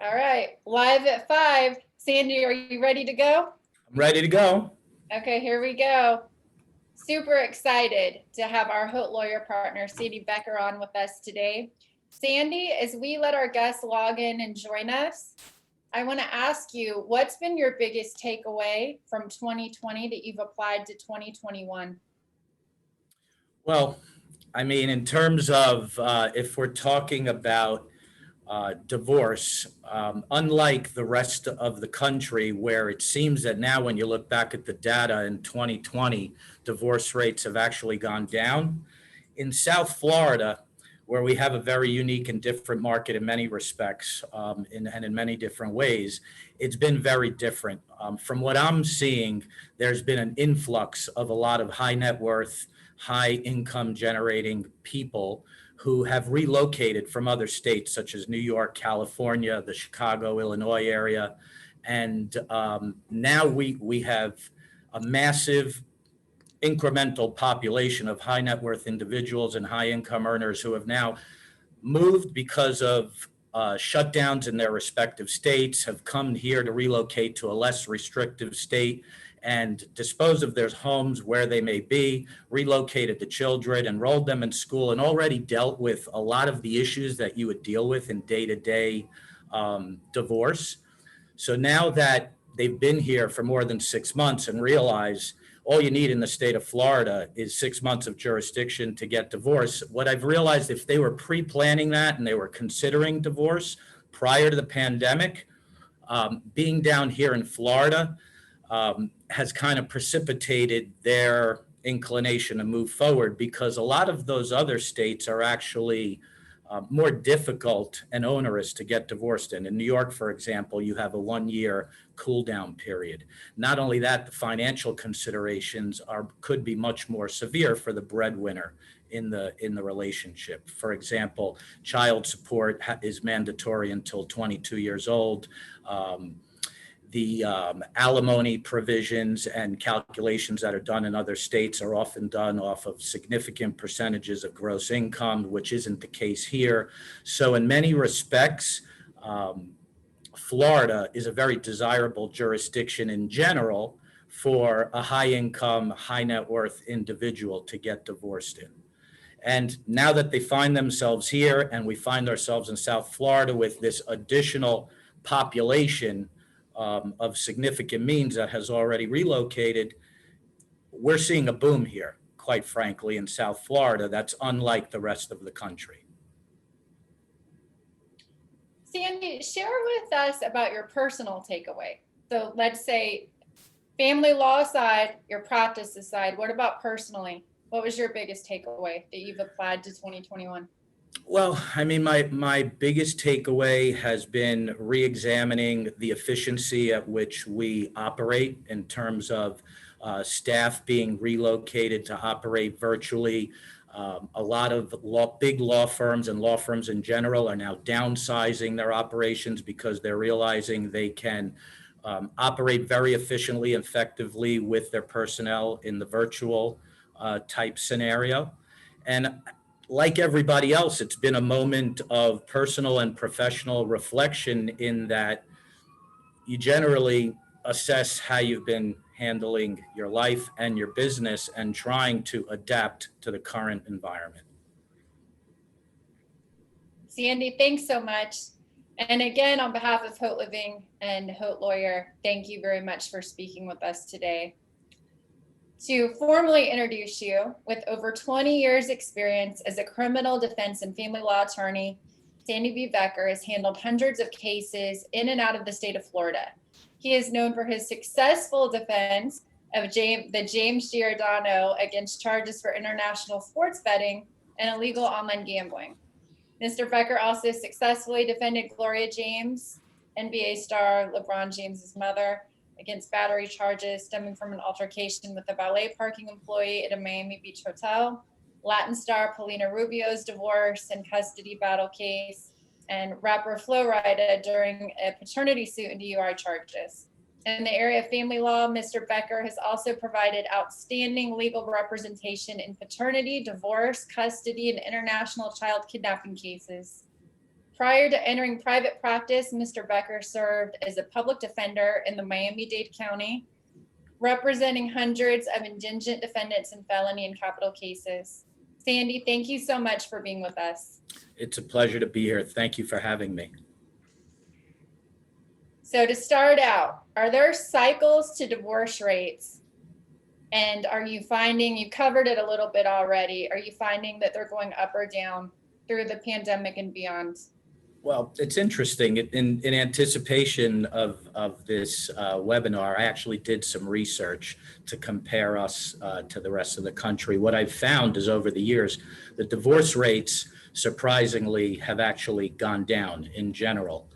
All right, live at 5. Sandy, are you ready to go? I'm ready to go. Okay, here we go. Super excited to have our Haute Lawyer partner, Sandy Becher, on with us today. Sandy, as we let our guests log in and join us, I want to ask you, what's been your biggest takeaway from 2020 that you've applied to 2021? Well, I mean, in terms of if we're talking about divorce, unlike the rest of the country, where it seems that now when you look back at the data in 2020, divorce rates have actually gone down. In South Florida, where we have a very unique and different market in many respects, and in many different ways, it's been very different. From what I'm seeing, there's been an influx of a lot of high net worth, high income generating people who have relocated from other states such as New York, California, the Chicago, Illinois area. And now we have a massive incremental population of high net worth individuals and high income earners who have now moved because of shutdowns in their respective states, have come here to relocate to a less restrictive state and dispose of their homes where they may be, relocated the children, enrolled them in school, and already dealt with a lot of the issues that you would deal with in day-to-day divorce. So now that they've been here for more than 6 months and realize all you need in the state of Florida is 6 months of jurisdiction to get divorced, what I've realized, if they were pre-planning that and they were considering divorce prior to the pandemic, being down here in Florida has kind of precipitated their inclination to move forward, because a lot of those other states are actually more difficult and onerous to get divorced in. In New York, for example, you have a 1-year cool down period. Not only that, the financial considerations could be much more severe for the breadwinner in the relationship. For example, child support is mandatory until 22 years old. The alimony provisions and calculations that are done in other states are often done off of significant percentages of gross income, which isn't the case here. So in many respects, Florida is a very desirable jurisdiction in general for a high income, high net worth individual to get divorced in. And now that they find themselves here and we find ourselves in South Florida with this additional population of significant means that has already relocated, we're seeing a boom here, quite frankly, in South Florida that's unlike the rest of the country. Sandy, share with us about your personal takeaway. So let's say family law aside, your practice aside, what about personally? What was your biggest takeaway that you've applied to 2021? Well, I mean, my biggest takeaway has been re-examining the efficiency at which we operate in terms of staff being relocated to operate virtually. A lot of big law firms and law firms in general are now downsizing their operations because they're realizing they can operate very efficiently, effectively with their personnel in the virtual type scenario. And like everybody else, it's been a moment of personal and professional reflection in that you generally assess how you've been handling your life and your business and trying to adapt to the current environment. Sandy, thanks so much. And again, on behalf of Haute Living and Haute Lawyer, thank you very much for speaking with us today. To formally introduce you, with over 20 years experience as a criminal defense and family law attorney, Sandy B. Becher has handled hundreds of cases in and out of the state of Florida. He is known for his successful defense of the James Giordano against charges for international sports betting and illegal online gambling. Mr. Becher also successfully defended Gloria James, NBA star LeBron James's mother, against battery charges stemming from an altercation with a valet parking employee at a Miami Beach hotel, Latin star Paulina Rubio's divorce and custody battle case, and rapper Flo Rida during a paternity suit and DUI charges. In the area of family law, Mr. Becher has also provided outstanding legal representation in paternity, divorce, custody, and international child kidnapping cases. Prior to entering private practice, Mr. Becher served as a public defender in the Miami-Dade County, representing hundreds of indigent defendants in felony and capital cases. Sandy, thank you so much for being with us. It's a pleasure to be here. Thank you for having me. So to start out, are there cycles to divorce rates? And are you finding, you covered it a little bit already, are you finding that they're going up or down through the pandemic and beyond? Well, it's interesting. In anticipation of this webinar, I actually did some research to compare us to the rest of the country. What I've found is over the years, the divorce rates surprisingly have actually gone down in general.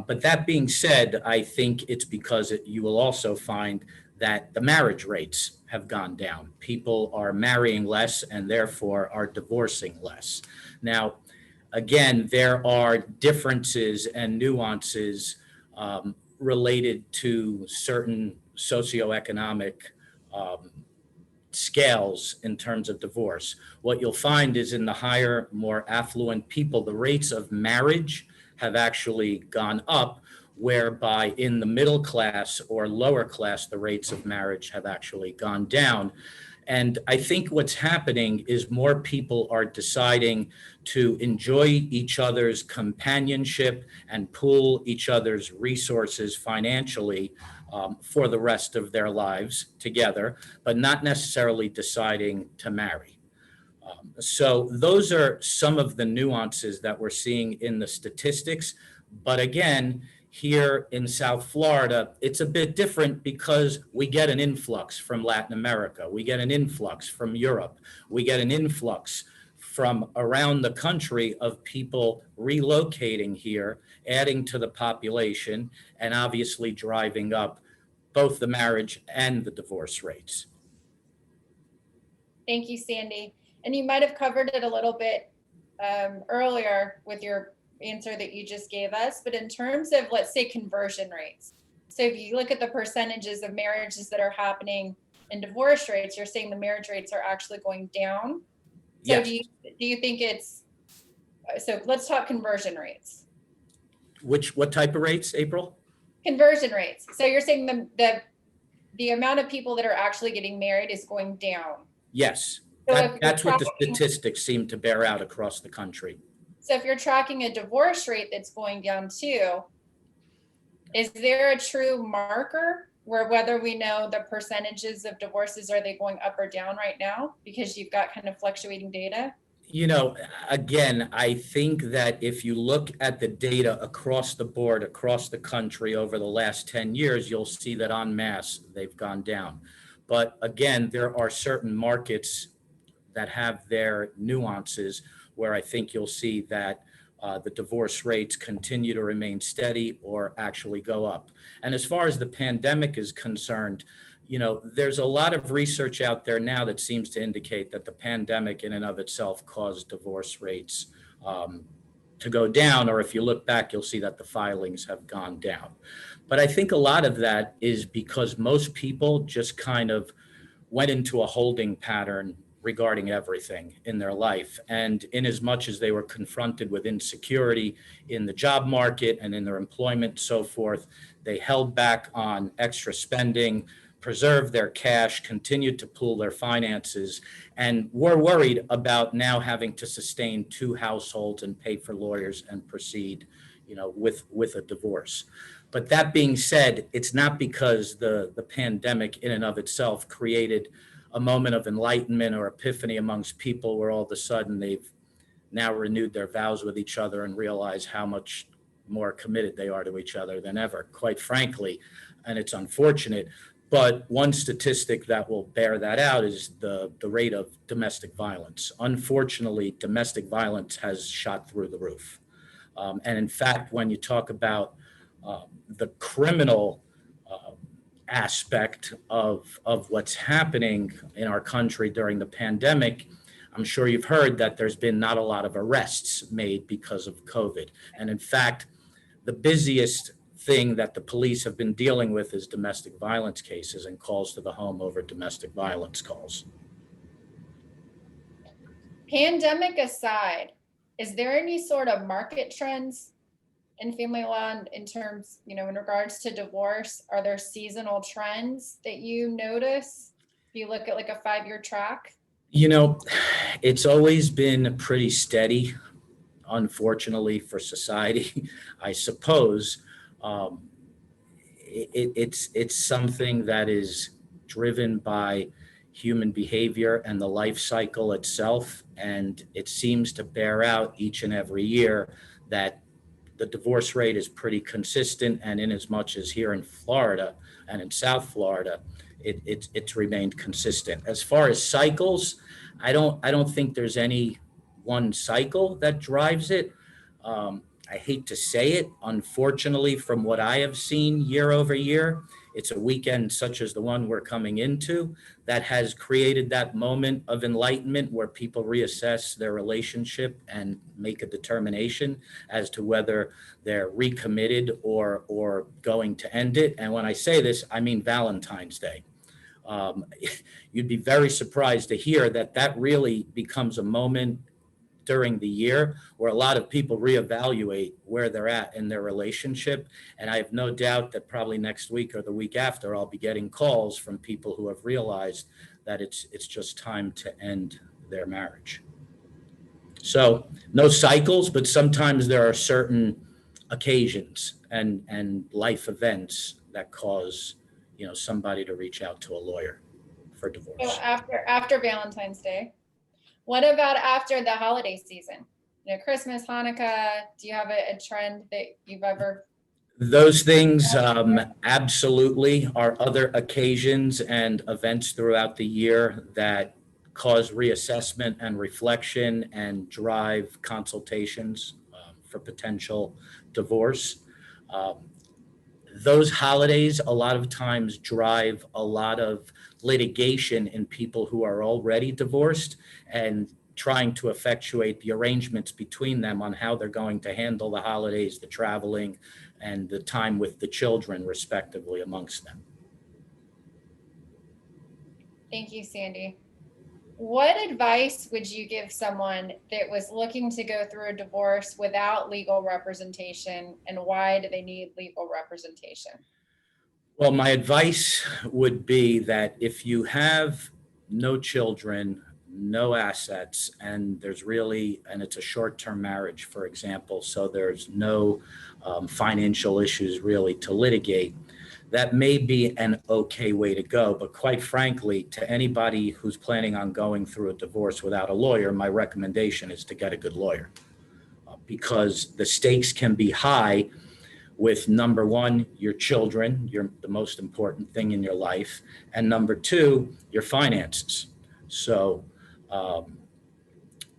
But that being said, I think it's because you will also find that the marriage rates have gone down. People are marrying less and therefore are divorcing less. Now, again, there are differences and nuances related to certain socioeconomic scales in terms of divorce. What you'll find is in the higher, more affluent people, the rates of marriage have actually gone up, whereby in the middle class or lower class, the rates of marriage have actually gone down. And I think what's happening is more people are deciding to enjoy each other's companionship and pool each other's resources financially for the rest of their lives together, but not necessarily deciding to marry. So those are some of the nuances that we're seeing in the statistics. But again, here in South Florida, it's a bit different because we get an influx from Latin America. We get an influx from Europe. We get an influx from around the country of people relocating here, adding to the population, and obviously driving up both the marriage and the divorce rates. Thank you, Sandy. And you might have covered it a little bit earlier with your answer that you just gave us, but in terms of, let's say, conversion rates. So if you look at the percentages of marriages that are happening and divorce rates, you're saying the marriage rates are actually going down. So Yes. do you think it's, so let's talk conversion rates. What type of rates, April? Conversion rates. So you're saying the amount of people that are actually getting married is going down. Yes, So that's what the statistics seem to bear out across the country. So if you're tracking a divorce rate that's going down too, is there a true marker where whether we know the percentages of divorces, are they going up or down right now? Because you've got kind of fluctuating data. You know, again, I think that if you look at the data across the board, across the country over the last 10 years, you'll see that en masse, they've gone down. But again, there are certain markets that have their nuances where I think you'll see that the divorce rates continue to remain steady or actually go up. And as far as the pandemic is concerned, you know, there's a lot of research out there now that seems to indicate that the pandemic in and of itself caused divorce rates to go down, or if you look back, you'll see that the filings have gone down. But I think a lot of that is because most people just kind of went into a holding pattern regarding everything in their life. And in as much as they were confronted with insecurity in the job market and in their employment and so forth, they held back on extra spending, preserved their cash, continued to pool their finances, and were worried about now having to sustain two households and pay for lawyers and proceed, you know, with a divorce. But that being said, it's not because the pandemic in and of itself created a moment of enlightenment or epiphany amongst people where all of a sudden they've now renewed their vows with each other and realize how much more committed they are to each other than ever, quite frankly. And it's unfortunate. But one statistic that will bear that out is the rate of domestic violence. Unfortunately, domestic violence has shot through the roof. And in fact, when you talk about the criminal aspect of what's happening in our country during the pandemic, I'm sure you've heard that there's been not a lot of arrests made because of COVID. And in fact, the busiest thing that the police have been dealing with is domestic violence cases and calls to the home over domestic violence calls. Pandemic aside, is there any sort of market trends in family law in terms, in regards to divorce? Are there seasonal trends that you notice if you look at like a 5-year track? It's always been pretty steady, unfortunately for society, I suppose. Um, it's something that is driven by human behavior and the life cycle itself, and it seems to bear out each and every year that the divorce rate is pretty consistent, and in as much as here in Florida and in South Florida, it's remained consistent. As far as cycles, I don't think there's any one cycle that drives it. I hate to say it, unfortunately, from what I have seen year over year, it's a weekend such as the one we're coming into that has created that moment of enlightenment where people reassess their relationship and make a determination as to whether they're recommitted or going to end it. And when I say this, I mean Valentine's Day. Um, you'd be very surprised to hear that really becomes a moment during the year where a lot of people reevaluate where they're at in their relationship. And I have no doubt that probably next week or the week after, I'll be getting calls from people who have realized that it's just time to end their marriage. So no cycles, but sometimes there are certain occasions and life events that cause, somebody to reach out to a lawyer for So divorce. after Valentine's Day, what about after the holiday season? Christmas, Hanukkah, do you have a trend that you've ever? Those things absolutely are other occasions and events throughout the year that cause reassessment and reflection and drive consultations for potential divorce. Um, those holidays a lot of times drive a lot of litigation in people who are already divorced and trying to effectuate the arrangements between them on how they're going to handle the holidays, the traveling, and the time with the children, respectively, amongst them. Thank you, Sandy. What advice would you give someone that was looking to go through a divorce without legal representation, and why do they need legal representation? Well, my advice would be that if you have no children, no assets, and it's a short-term marriage, for example, so there's no financial issues really to litigate, that may be an okay way to go. But quite frankly, to anybody who's planning on going through a divorce without a lawyer, my recommendation is to get a good lawyer because the stakes can be high with number one, your children, you're the most important thing in your life, and number two, your finances. So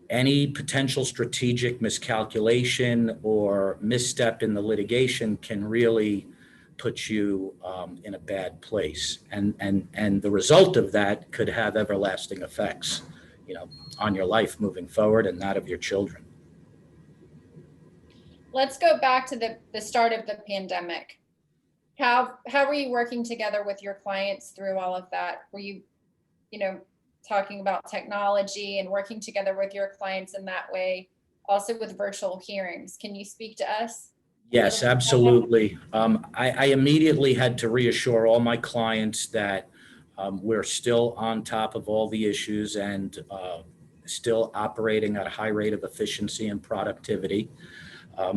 any potential strategic miscalculation or misstep in the litigation can really put you in a bad place. And the result of that could have everlasting effects, on your life moving forward and that of your children. Let's go back to the start of the pandemic. How were you working together with your clients through all of that? Were you, talking about technology and working together with your clients in that way, also with virtual hearings? Can you speak to us? Yes, absolutely. I immediately had to reassure all my clients that we're still on top of all the issues and still operating at a high rate of efficiency and productivity.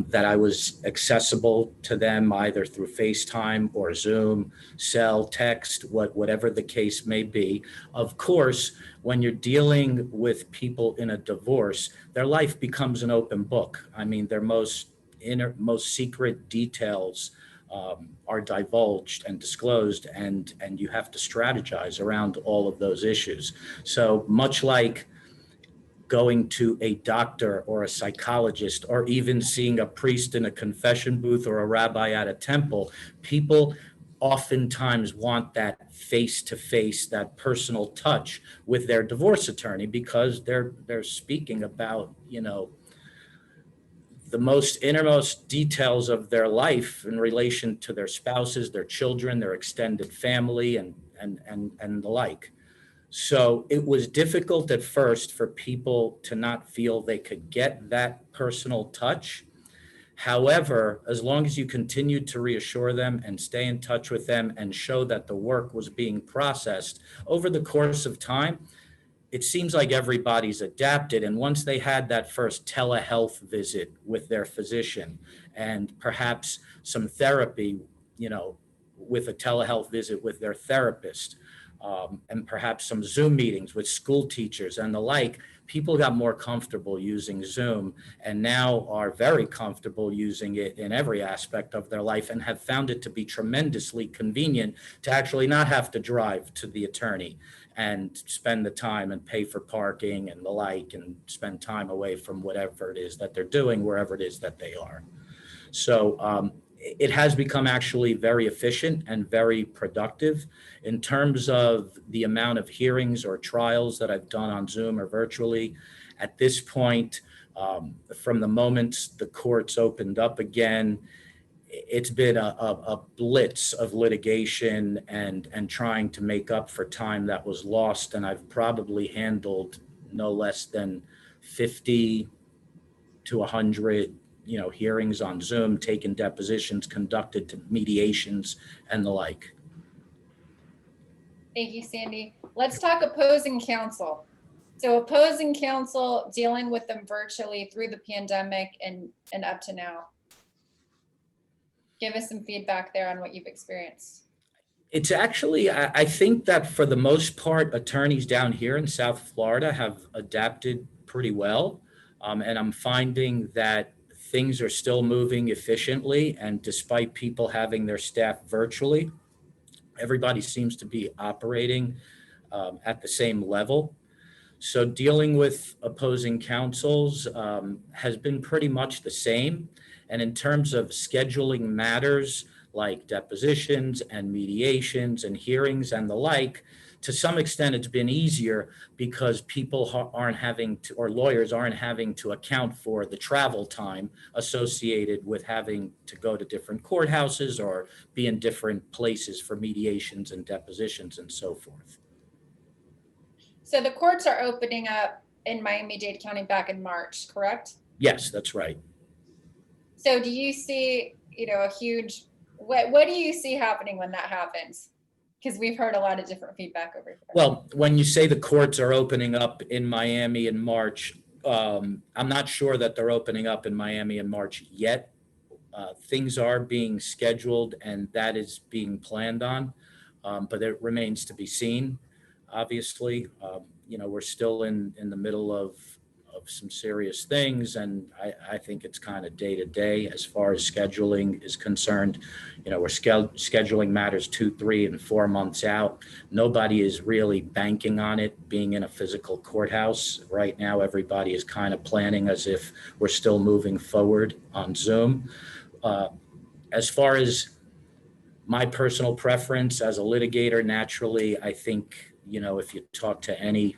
That I was accessible to them either through FaceTime or Zoom, cell, text, whatever the case may be. Of course, when you're dealing with people in a divorce, their life becomes an open book. I mean, their most secret details are divulged and disclosed, and you have to strategize around all of those issues. So much like going to a doctor or a psychologist or even seeing a priest in a confession booth or a rabbi at a temple, people oftentimes want that face-to-face, that personal touch with their divorce attorney because they're speaking about, the most innermost details of their life in relation to their spouses, their children, their extended family, and the like. So it was difficult at first for people to not feel they could get that personal touch. However, as long as you continued to reassure them and stay in touch with them and show that the work was being processed over the course of time, it seems like everybody's adapted. And once they had that first telehealth visit with their physician and perhaps some therapy, with a telehealth visit with their therapist, and perhaps some Zoom meetings with school teachers and the like, people got more comfortable using Zoom and now are very comfortable using it in every aspect of their life and have found it to be tremendously convenient to actually not have to drive to the attorney and spend the time and pay for parking and the like and spend time away from whatever it is that they're doing, wherever it is that they are. So it has become actually very efficient and very productive in terms of the amount of hearings or trials that I've done on Zoom or virtually. At this point, from the moment the courts opened up again, it's been a blitz of litigation and trying to make up for time that was lost. And I've probably handled no less than 50 to 100 hearings on Zoom, taken depositions, conducted to mediations and the like. Thank you, Sandy. Let's talk opposing counsel. So opposing counsel, dealing with them virtually through the pandemic and up to now. Give us some feedback there on what you've experienced. It's actually, I think that for the most part, attorneys down here in South Florida have adapted pretty well. And I'm finding that things are still moving efficiently. And despite people having their staff virtually, everybody seems to be operating at the same level. So dealing with opposing counsels has been pretty much the same. And in terms of scheduling matters like depositions and mediations and hearings and the like, to some extent, it's been easier because people aren't having to, or lawyers aren't having to account for the travel time associated with having to go to different courthouses or be in different places for mediations and depositions and so forth. So the courts are opening up in Miami-Dade County back in March, correct? Yes, that's right. So do you see, a huge, what do you see happening when that happens? Because we've heard a lot of different feedback over here. Well, when you say the courts are opening up in Miami in March, I'm not sure that they're opening up in Miami in March yet. Things are being scheduled and that is being planned on, but it remains to be seen. Obviously, we're still in the middle of some serious things, and I think it's kind of day to day as far as scheduling is concerned. We're scheduling matters 2, 3, and 4 months out. Nobody is really banking on it being in a physical courthouse. Right now, everybody is kind of planning as if we're still moving forward on Zoom. As far as my personal preference as a litigator, naturally, I think, if you talk to any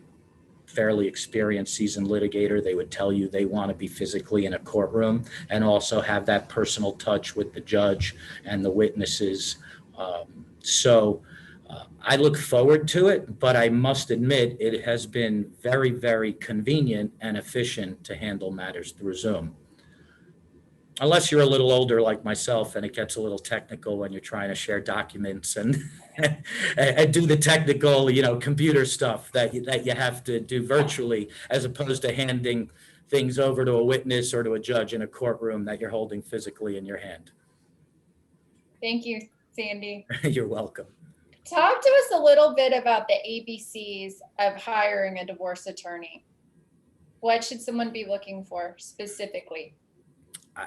fairly experienced seasoned litigator, they would tell you they want to be physically in a courtroom and also have that personal touch with the judge and the witnesses. So I look forward to it, but I must admit it has been very, very convenient and efficient to handle matters through Zoom. Unless you're a little older like myself and it gets a little technical when you're trying to share documents and and do the technical, computer stuff that you have to do virtually, as opposed to handing things over to a witness or to a judge in a courtroom that you're holding physically in your hand. Thank you, Sandy. You're welcome. Talk to us a little bit about the ABCs of hiring a divorce attorney. What should someone be looking for specifically?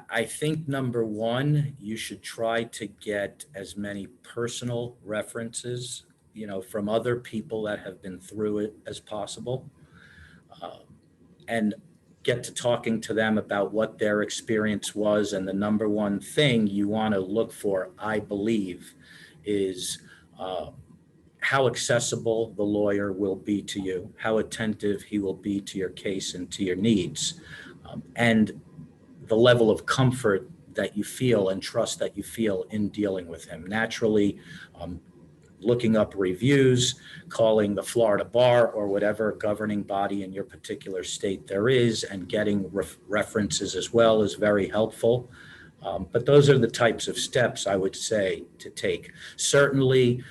I think number one, you should try to get as many personal references, from other people that have been through it as possible, and get to talking to them about what their experience was. And the number one thing you want to look for, I believe, is how accessible the lawyer will be to you, how attentive he will be to your case and to your needs, and the level of comfort that you feel and trust that you feel in dealing with him. Naturally, looking up reviews, calling the Florida bar or whatever governing body in your particular state there is, and getting references as well is very helpful. But those are the types of steps I would say to take. Certainly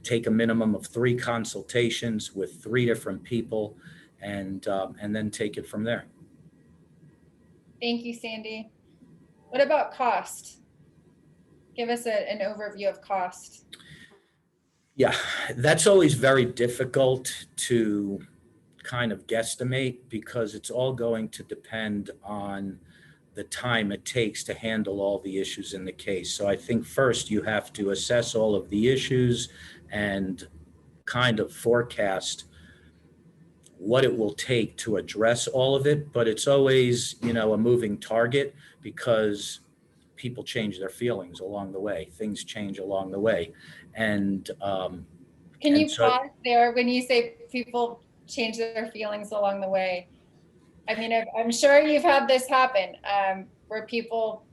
take a minimum of 3 consultations with 3 different people, and then take it from there. Thank you, Sandy. What about cost? Give us an overview of cost. Yeah, that's always very difficult to kind of guesstimate, because it's all going to depend on the time it takes to handle all the issues in the case. So I think first you have to assess all of the issues and kind of forecast what it will take to address all of it. But it's always, a moving target, because people change their feelings along the way. Things change along the way. And can you pause there when you say people change their feelings along the way? I mean, I'm sure you've had this happen, where people,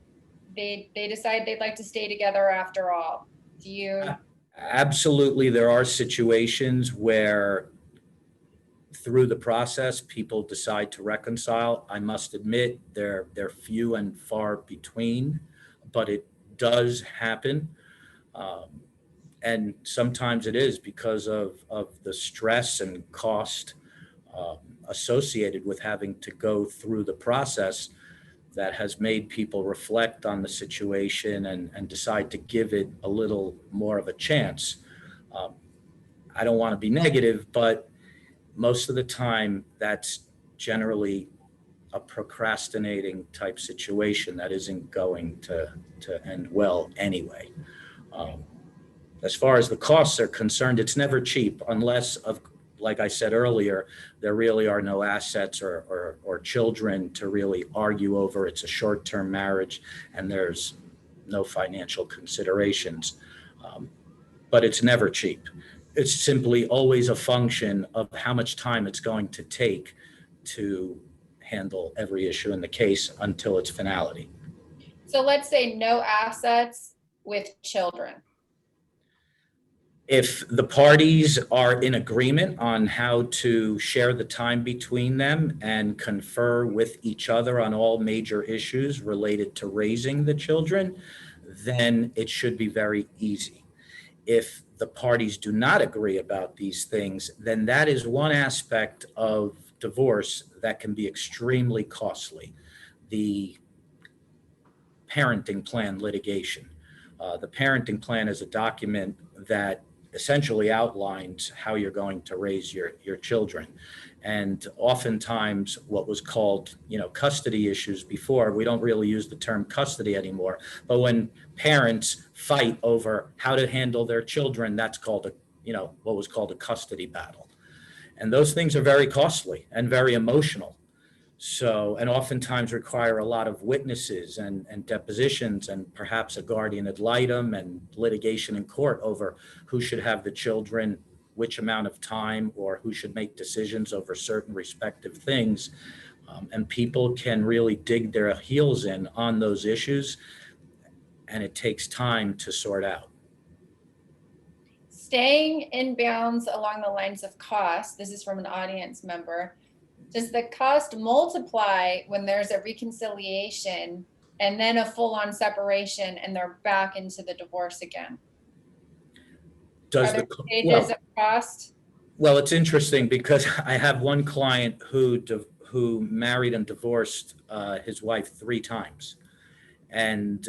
they decide they'd like to stay together after all. Do you? Absolutely. There are situations where through the process, people decide to reconcile. I must admit they're few and far between, but it does happen. And sometimes it is because of the stress and cost associated with having to go through the process that has made people reflect on the situation and decide to give it a little more of a chance. I don't want to be negative, but most of the time that's generally a procrastinating type situation that isn't going to end well anyway. As far as the costs are concerned, it's never cheap unless, like I said earlier, there really are no assets or children to really argue over. It's a short-term marriage and there's no financial considerations. But it's never cheap. It's simply always a function of how much time it's going to take to handle every issue in the case until its finality. So let's say no assets with children. If the parties are in agreement on how to share the time between them and confer with each other on all major issues related to raising the children, then it should be very easy. If the parties do not agree about these things, then that is one aspect of divorce that can be extremely costly. The parenting plan litigation. The parenting plan is a document that essentially outlines how you're going to raise your children. And oftentimes what was called, custody issues before, we don't really use the term custody anymore, but when parents fight over how to handle their children, that's called what was called a custody battle. And those things are very costly and very emotional. So, and oftentimes require a lot of witnesses and depositions and perhaps a guardian ad litem and litigation in court over who should have the children, which amount of time, or who should make decisions over certain respective things. And people can really dig their heels in on those issues, and it takes time to sort out. Staying in bounds along the lines of cost, this is from an audience member. Does the cost multiply when there's a reconciliation and then a full-on separation and they're back into the divorce again? Are there stages of cost? Well, it's interesting because I have one client who married and divorced his wife 3 times. And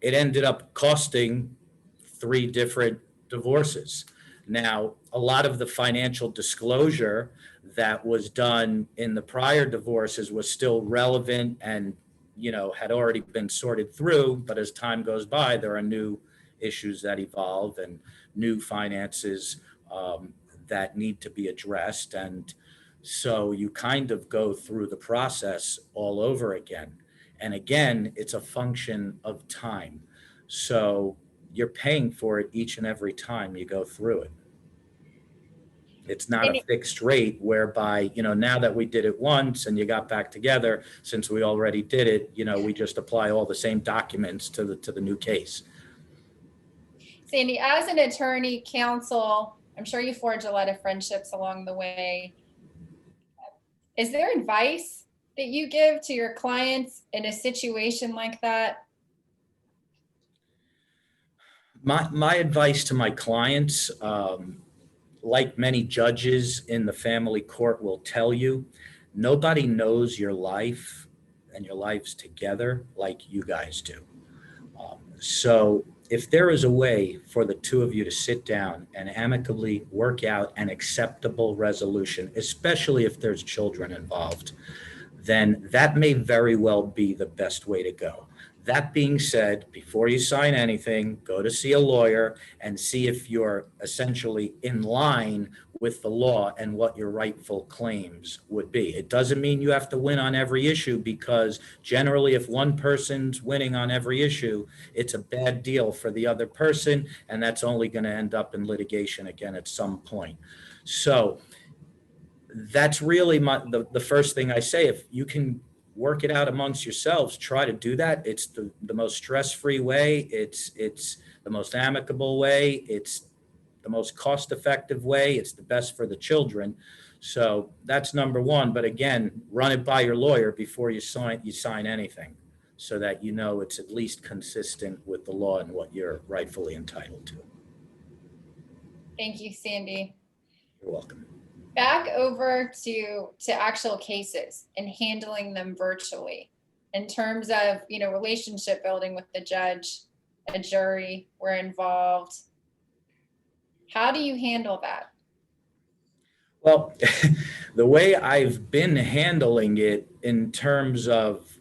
it ended up costing 3 different divorces. Now, a lot of the financial disclosure that was done in the prior divorces was still relevant and, had already been sorted through. But as time goes by, there are new issues that evolve and new finances that need to be addressed. And so you kind of go through the process all over again. And again, it's a function of time. So you're paying for it each and every time you go through it. It's not a fixed rate whereby, now that we did it once and you got back together, since we already did it, we just apply all the same documents to the new case. Sandy, as an attorney, counsel, I'm sure you forge a lot of friendships along the way. Is there advice that you give to your clients in a situation like that? My advice to my clients, like many judges in the family court will tell you, nobody knows your life and your lives together like you guys do. So if there is a way for the two of you to sit down and amicably work out an acceptable resolution, especially if there's children involved, then that may very well be the best way to go. That being said, before you sign anything, go to see a lawyer and see if you're essentially in line with the law and what your rightful claims would be. It doesn't mean you have to win on every issue, because generally if one person's winning on every issue, it's a bad deal for the other person, and that's only going to end up in litigation again at some point. So that's really the first thing I say. If you can work it out amongst yourselves, try to do that. It's the most stress-free way. It's the most amicable way. It's the most cost-effective way. It's the best for the children. So that's number one. But again, run it by your lawyer before you sign anything, so that you know it's at least consistent with the law and what you're rightfully entitled to. Thank you, Sandy. You're welcome. Back over to actual cases and handling them virtually in terms of, relationship building with the judge, a jury were involved. How do you handle that? Well, the way I've been handling it in terms of,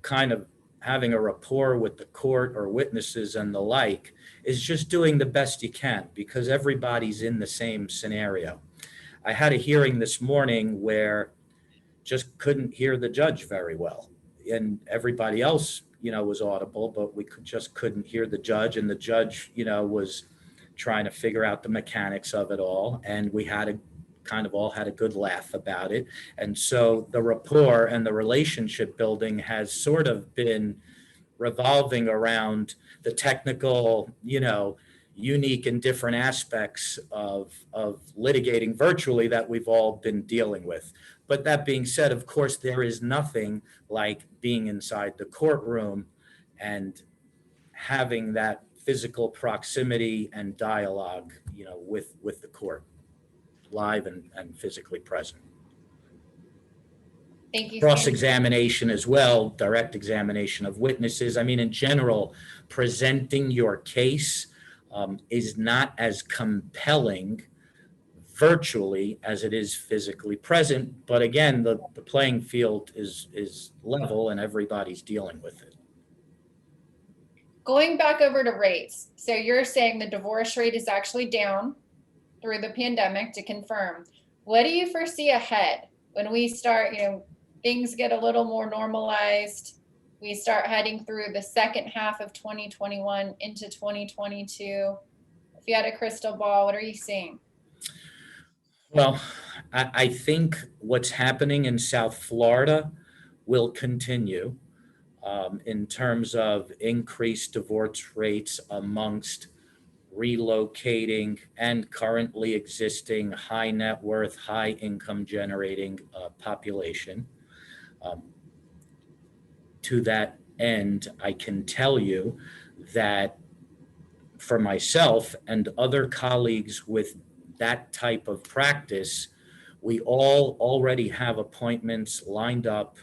kind of having a rapport with the court or witnesses and the like, is just doing the best you can, because everybody's in the same scenario. I had a hearing this morning where just couldn't hear the judge very well, and everybody else, was audible, but we just couldn't hear the judge, and the judge, was trying to figure out the mechanics of it all, and we had all had a good laugh about it. And so the rapport and the relationship building has sort of been revolving around the technical, unique and different aspects of litigating virtually that we've all been dealing with. But that being said, of course, there is nothing like being inside the courtroom and having that physical proximity and dialogue, with the court, live and physically present. Thank you. Cross-examination as well, direct examination of witnesses. I mean, in general, presenting your case is not as compelling virtually as it is physically present. But again, the playing field is level and everybody's dealing with it. Going back over to rates. So you're saying the divorce rate is actually down through the pandemic, to confirm. What do you foresee ahead when we start, things get a little more normalized? We start heading through the second half of 2021 into 2022. If you had a crystal ball, what are you seeing? Well, I think what's happening in South Florida will continue in terms of increased divorce rates amongst relocating and currently existing high net worth, high income generating population. To that end, I can tell you that for myself and other colleagues with that type of practice, we all already have appointments lined up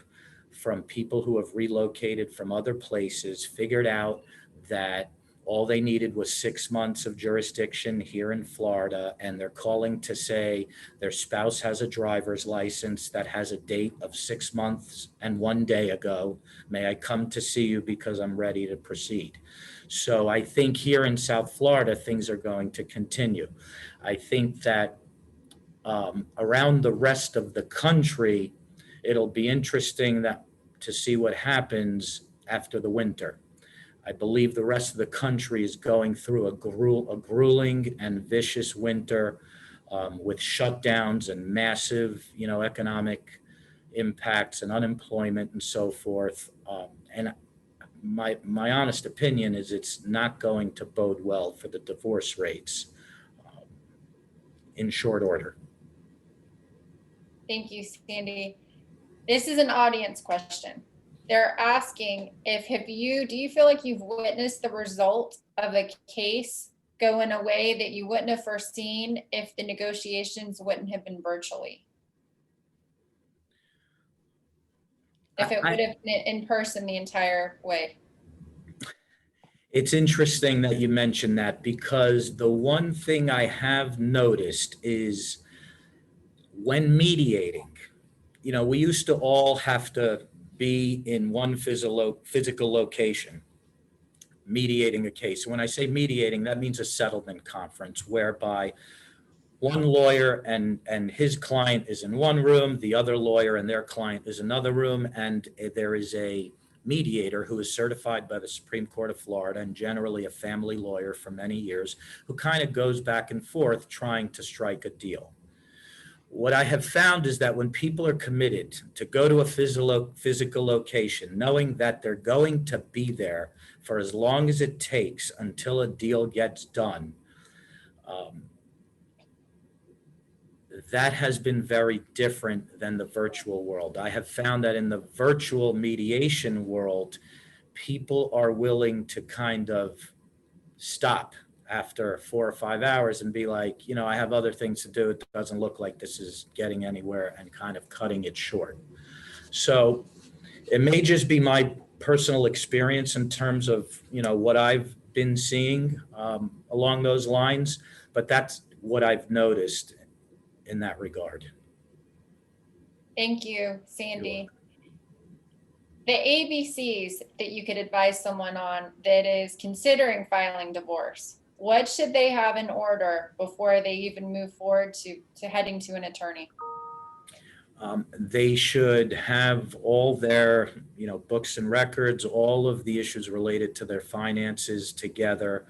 from people who have relocated from other places, figured out that all they needed was 6 months of jurisdiction here in Florida, and they're calling to say their spouse has a driver's license that has a date of 6 months and 1 day ago. May I come to see you because I'm ready to proceed? So I think here in South Florida, things are going to continue. I think that around the rest of the country, it'll be interesting to see what happens after the winter. I believe the rest of the country is going through a grueling and vicious winter with shutdowns and massive, economic impacts and unemployment and so forth. And my honest opinion is it's not going to bode well for the divorce rates in short order. Thank you, Sandy. This is an audience question. They're asking do you feel like you've witnessed the result of a case go in a way that you wouldn't have foreseen if the negotiations wouldn't have been virtually? If it would have been in person the entire way? It's interesting that you mentioned that, because the one thing I have noticed is when mediating, we used to all have to be in one physical location mediating a case. When I say mediating, that means a settlement conference whereby one lawyer and his client is in one room, the other lawyer and their client is another room, and there is a mediator who is certified by the Supreme Court of Florida and generally a family lawyer for many years, who kind of goes back and forth trying to strike a deal. What I have found is that when people are committed to go to a physical location, knowing that they're going to be there for as long as it takes until a deal gets done, that has been very different than the virtual world. I have found that in the virtual mediation world, people are willing to kind of stop after 4 or 5 hours and be like, I have other things to do. It doesn't look like this is getting anywhere, and kind of cutting it short. So it may just be my personal experience in terms of, what I've been seeing along those lines, but that's what I've noticed in that regard. Thank you, Sandy. The ABCs that you could advise someone on that is considering filing divorce, what should they have in order before they even move forward to heading to an attorney? They should have all their, books and records, all of the issues related to their finances together.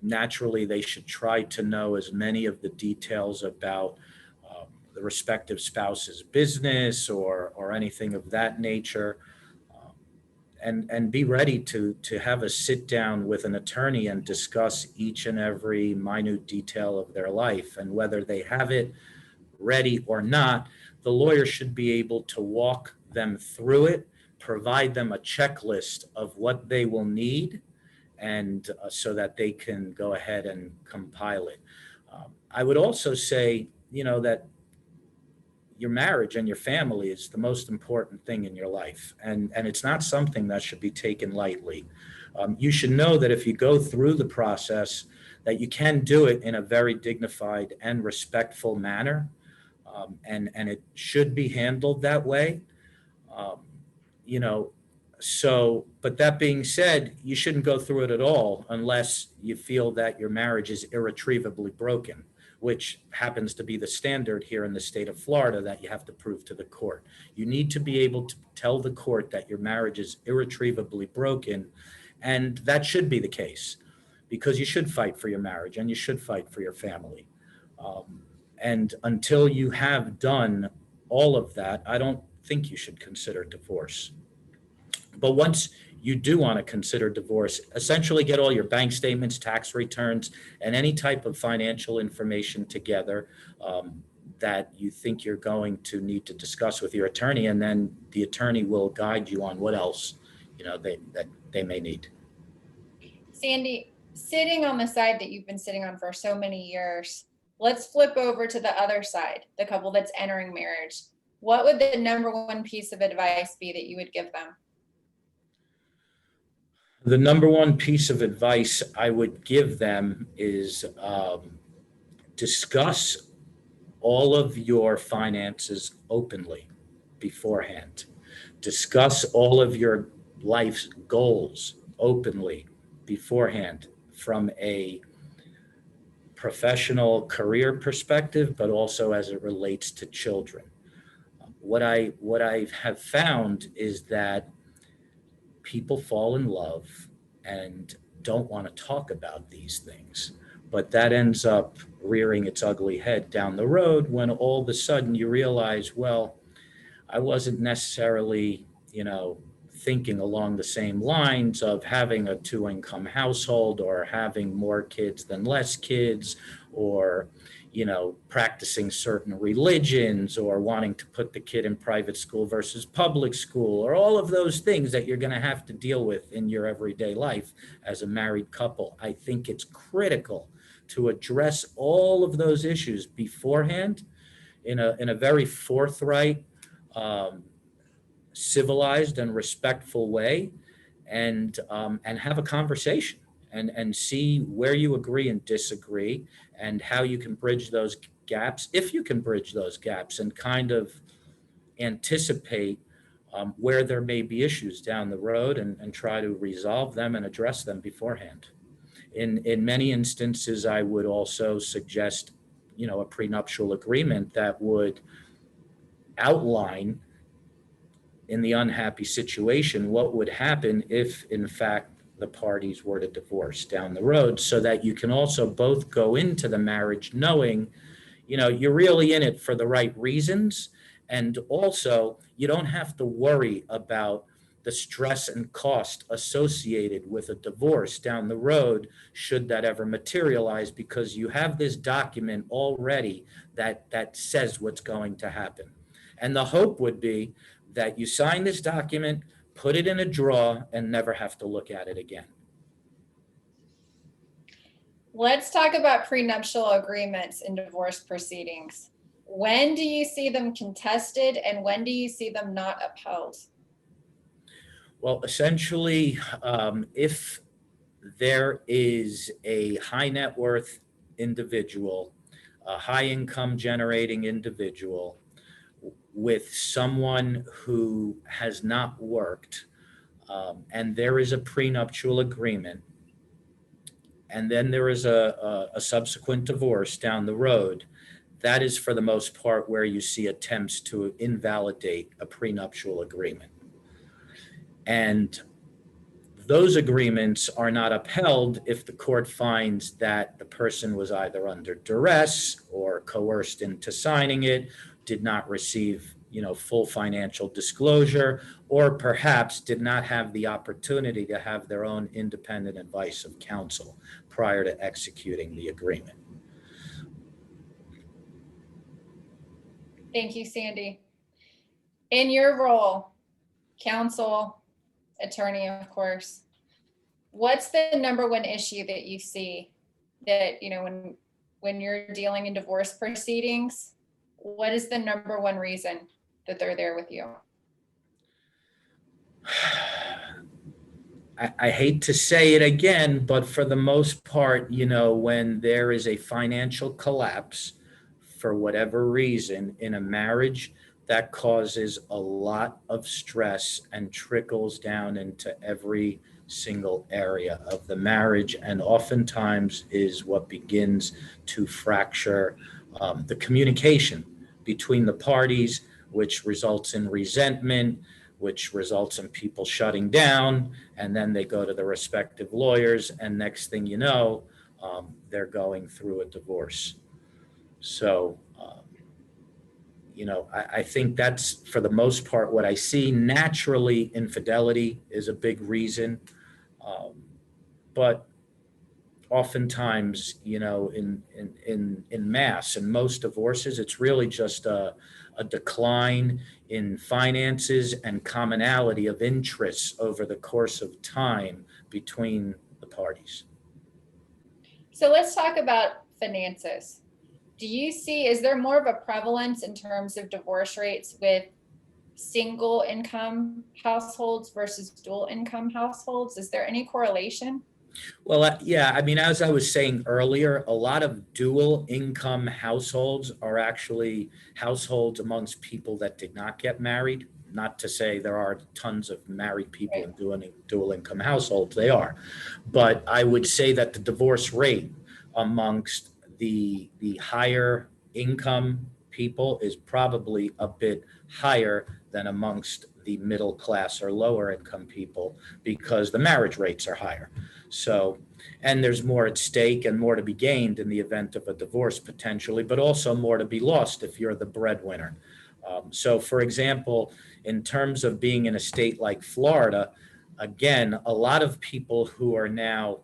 Naturally, they should try to know as many of the details about the respective spouse's business or anything of that nature, and be ready to have a sit down with an attorney and discuss each and every minute detail of their life. And whether they have it ready or not, the lawyer should be able to walk them through it, provide them a checklist of what they will need, and so that they can go ahead and compile it. I would also say, that your marriage and your family is the most important thing in your life, and it's not something that should be taken lightly. You should know that if you go through the process, that you can do it in a very dignified and respectful manner, and it should be handled that way. So, but that being said, you shouldn't go through it at all unless you feel that your marriage is irretrievably broken, which happens to be the standard here in the state of Florida that you have to prove to the court. You need to be able to tell the court that your marriage is irretrievably broken, and that should be the case, because you should fight for your marriage and you should fight for your family. And until you have done all of that, I don't think you should consider divorce. But once you do want to consider divorce, essentially get all your bank statements, tax returns, and any type of financial information together that you think you're going to need to discuss with your attorney, and then the attorney will guide you on what else they may need. Sandy, sitting on the side that you've been sitting on for so many years, let's flip over to the other side, the couple that's entering marriage. What would the number one piece of advice be that you would give them? The number one piece of advice I would give them is discuss all of your finances openly beforehand. Discuss all of your life's goals openly beforehand, from a professional career perspective, but also as it relates to children. What I have found is that people fall in love and don't want to talk about these things, but that ends up rearing its ugly head down the road when all of a sudden you realize, well, I wasn't necessarily, thinking along the same lines of having a two-income household or having more kids than less kids, or practicing certain religions, or wanting to put the kid in private school versus public school, or all of those things that you're going to have to deal with in your everyday life as a married couple. I think it's critical to address all of those issues beforehand in a very forthright, civilized and respectful way, and have a conversation and see where you agree and disagree, and how you can bridge those gaps, if you can bridge those gaps, and kind of anticipate where there may be issues down the road, and try to resolve them and address them beforehand. In many instances, I would also suggest, a prenuptial agreement that would outline, in the unhappy situation, what would happen if, in fact, the parties were to divorce down the road, so that you can also both go into the marriage knowing, you're really in it for the right reasons. And also, you don't have to worry about the stress and cost associated with a divorce down the road, should that ever materialize, because you have this document already that says what's going to happen. And the hope would be that you sign this document, put it in a drawer, and never have to look at it again. Let's talk about prenuptial agreements in divorce proceedings. When do you see them contested, and when do you see them not upheld? Well, essentially, if there is a high net worth individual, a high income generating individual, with someone who has not worked, and there is a prenuptial agreement, and then there is a subsequent divorce down the road, that is for the most part where you see attempts to invalidate a prenuptial agreement. And those agreements are not upheld if the court finds that the person was either under duress or coerced into signing it, did not receive, full financial disclosure, or perhaps did not have the opportunity to have their own independent advice of counsel prior to executing the agreement. Thank you, Sandy. In your role, counsel, attorney, of course, what's the number one issue that you see that, when you're dealing in divorce proceedings, what is the number one reason that they're there with you? I hate to say it again, but for the most part, when there is a financial collapse for whatever reason in a marriage, that causes a lot of stress and trickles down into every single area of the marriage, and oftentimes is what begins to fracture the communication between the parties, which results in resentment, which results in people shutting down, and then they go to the respective lawyers, and next thing you know, they're going through a divorce. So, I think that's, for the most part, what I see. Naturally, infidelity is a big reason, but oftentimes, in mass, in most divorces, it's really just a decline in finances and commonality of interests over the course of time between the parties. So let's talk about finances. Is there more of a prevalence in terms of divorce rates with single income households versus dual income households? Is there any correlation? Well, yeah, as I was saying earlier, a lot of dual income households are actually households amongst people that did not get married. Not to say there are tons of married people in dual income households, they are. But I would say that the divorce rate amongst the higher income people is probably a bit higher than amongst the middle class or lower income people, because the marriage rates are higher. So, and there's more at stake and more to be gained in the event of a divorce potentially, but also more to be lost if you're the breadwinner. So for example, in terms of being in a state like Florida, again, a lot of people who are now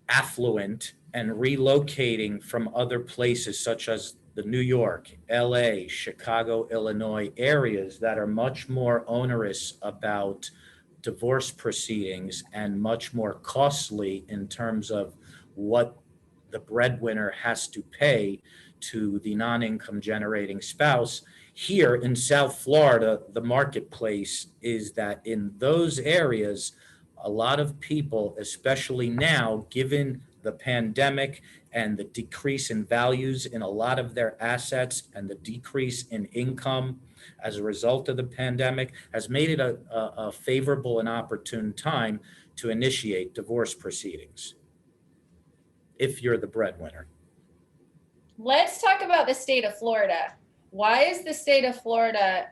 affluent and relocating from other places such as the New York, LA, Chicago, Illinois areas that are much more onerous about divorce proceedings and much more costly in terms of what the breadwinner has to pay to the non-income generating spouse. Here in South Florida, the marketplace is that in those areas, a lot of people, especially now, given the pandemic and the decrease in values in a lot of their assets and the decrease in income as a result of the pandemic, has made it a favorable and opportune time to initiate divorce proceedings if you're the breadwinner. Let's talk about the state of Florida. Why is the state of Florida,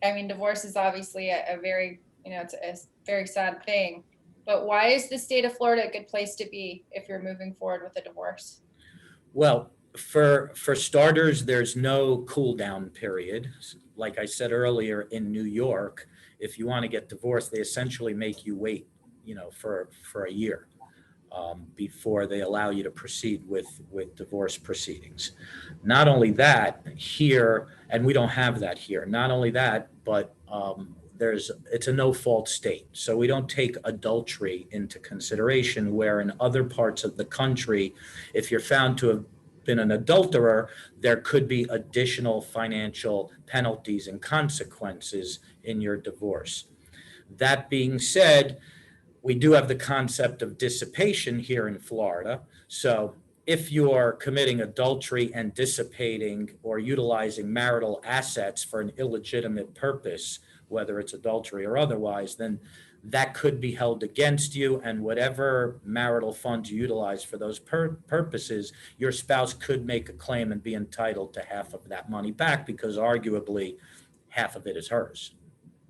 I mean, divorce is obviously a very, it's a very sad thing, but why is the state of Florida a good place to be if you're moving forward with a divorce? Well, for starters, there's no cool down period. Like I said earlier, in New York, if you want to get divorced, they essentially make you wait, for a year before they allow you to proceed with divorce proceedings. Not only that, here, and we don't have that here. Not only that, but it's a no fault state. So we don't take adultery into consideration, where in other parts of the country, if you're found to have been an adulterer, there could be additional financial penalties and consequences in your divorce. That being said, we do have the concept of dissipation here in Florida. So if you're committing adultery and dissipating or utilizing marital assets for an illegitimate purpose, whether it's adultery or otherwise, then that could be held against you. And whatever marital funds you utilize for those purposes, your spouse could make a claim and be entitled to half of that money back, because arguably half of it is hers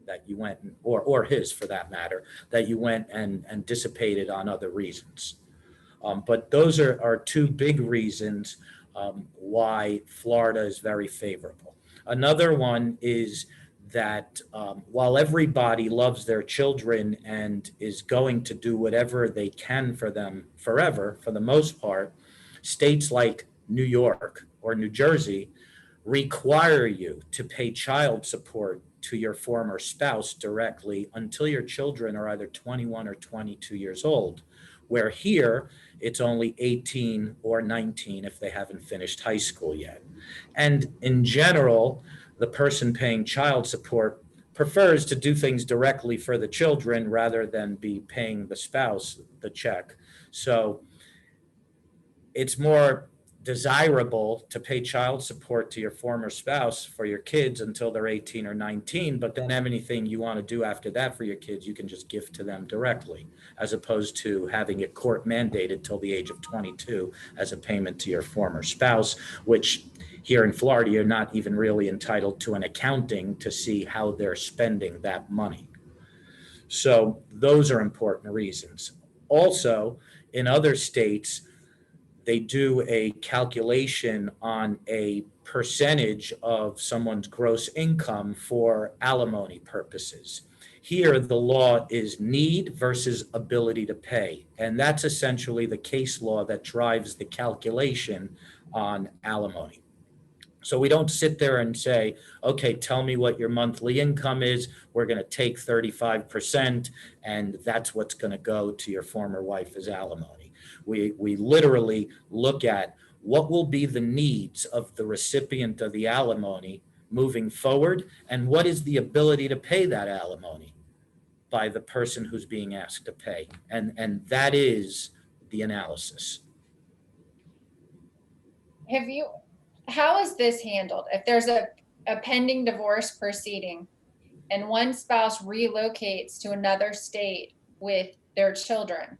that you went, or his for that matter, that you went and dissipated on other reasons. But those are two big reasons why Florida is very favorable. Another one is that while everybody loves their children and is going to do whatever they can for them forever, for the most part, states like New York or New Jersey require you to pay child support to your former spouse directly until your children are either 21 or 22 years old, where here it's only 18 or 19 if they haven't finished high school yet. And in general, the person paying child support prefers to do things directly for the children rather than be paying the spouse the check. So it's more desirable to pay child support to your former spouse for your kids until they're 18 or 19, but then anything you want to do after that for your kids, you can just give to them directly, as opposed to having it court mandated till the age of 22 as a payment to your former spouse, which here in Florida, you're not even really entitled to an accounting to see how they're spending that money. So those are important reasons. Also, in other states, they do a calculation on a percentage of someone's gross income for alimony purposes. Here, the law is need versus ability to pay. And that's essentially the case law that drives the calculation on alimony. So we don't sit there and say, okay, tell me what your monthly income is. We're going to take 35%, and that's what's going to go to your former wife as alimony. We literally look at what will be the needs of the recipient of the alimony moving forward, and what is the ability to pay that alimony by the person who's being asked to pay. And that is the analysis. How is this handled? If there's a pending divorce proceeding and one spouse relocates to another state with their children,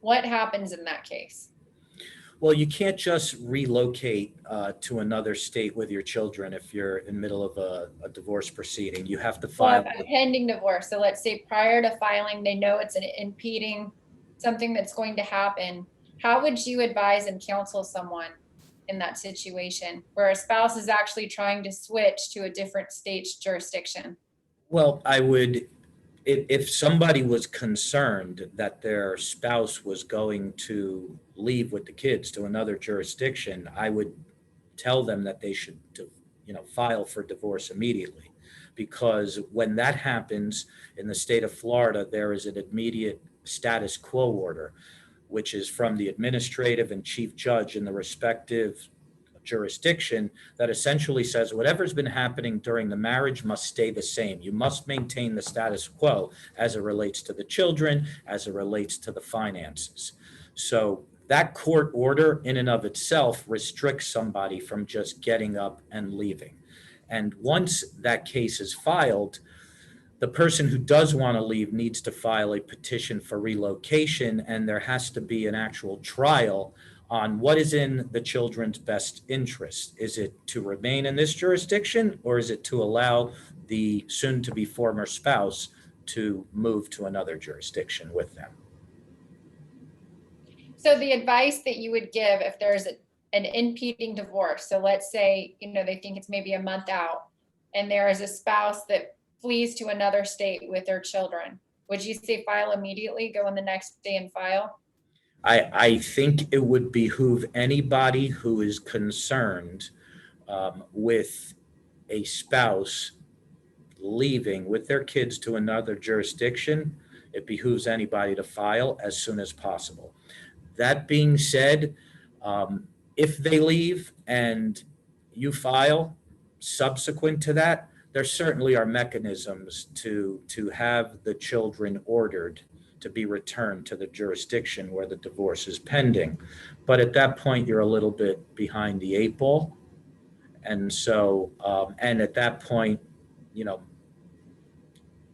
what happens in that case? Well, you can't just relocate to another state with your children if you're in the middle of a divorce proceeding. You have to file a pending divorce. So let's say prior to filing, they know it's an impeding something that's going to happen. How would you advise and counsel someone in that situation where a spouse is actually trying to switch to a different state's jurisdiction? Well, I would, if somebody was concerned that their spouse was going to leave with the kids to another jurisdiction, I would tell them that they should, file for divorce immediately. Because when that happens in the state of Florida, there is an immediate status quo order, which is from the administrative and chief judge in the respective jurisdiction, that essentially says whatever's been happening during the marriage must stay the same. You must maintain the status quo as it relates to the children, as it relates to the finances. So that court order in and of itself restricts somebody from just getting up and leaving. And once that case is filed, the person who does want to leave needs to file a petition for relocation, and there has to be an actual trial on what is in the children's best interest. Is it to remain in this jurisdiction, or is it to allow the soon-to-be former spouse to move to another jurisdiction with them? So the advice that you would give if there's an impeding divorce, so let's say, they think it's maybe a month out, and there is a spouse that flees to another state with their children, would you say file immediately, go on the next day and file? I think it would behoove anybody who is concerned with a spouse leaving with their kids to another jurisdiction. It behooves anybody to file as soon as possible. That being said, if they leave and you file subsequent to that, there certainly are mechanisms to have the children ordered to be returned to the jurisdiction where the divorce is pending. But at that point, you're a little bit behind the eight ball. And so, and at that point,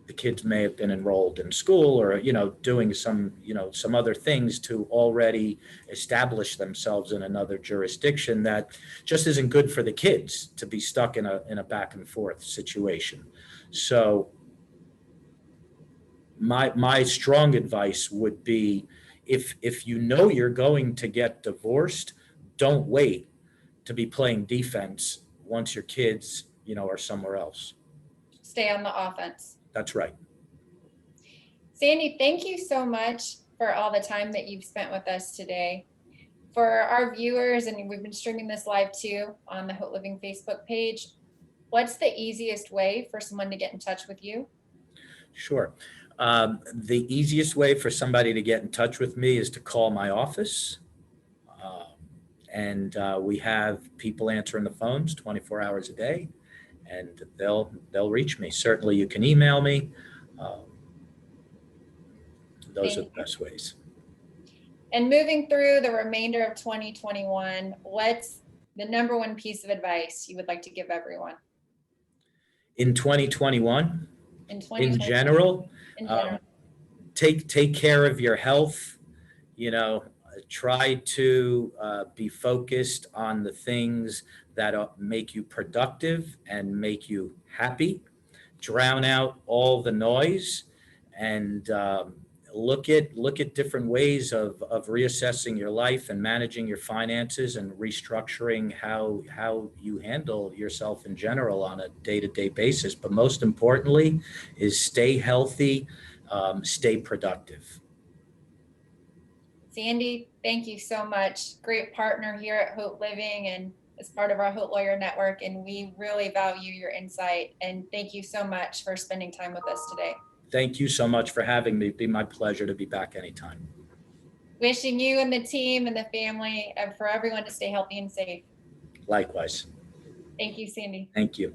the kids may have been enrolled in school or, doing some other things to already establish themselves in another jurisdiction that just isn't good for the kids to be stuck in a back and forth situation. So my strong advice would be, if you're going to get divorced, don't wait to be playing defense once your kids, are somewhere else. Stay on the offense. That's right. Sandy, thank you so much for all the time that you've spent with us today. For our viewers, and we've been streaming this live too on the Haute Living Facebook page, what's the easiest way for someone to get in touch with you? Sure. The easiest way for somebody to get in touch with me is to call my office. And we have people answering the phones 24 hours a day, and they'll reach me. Certainly you can email me. Those are the best ways. And moving through the remainder of 2021, what's the number one piece of advice you would like to give everyone? In 2021? In general? In general. Take care of your health. Try to be focused on the things that make you productive and make you happy. Drown out all the noise, and look at different ways of reassessing your life and managing your finances and restructuring how you handle yourself in general on a day-to-day basis. But most importantly is stay healthy, stay productive. Sandy, thank you so much. Great partner here at Haute Living and as part of our Haute Lawyer network, and we really value your insight. And thank you so much for spending time with us today. Thank you so much for having me. It'd be my pleasure to be back anytime. Wishing you and the team and the family and for everyone to stay healthy and safe. Likewise. Thank you, Sandy. Thank you.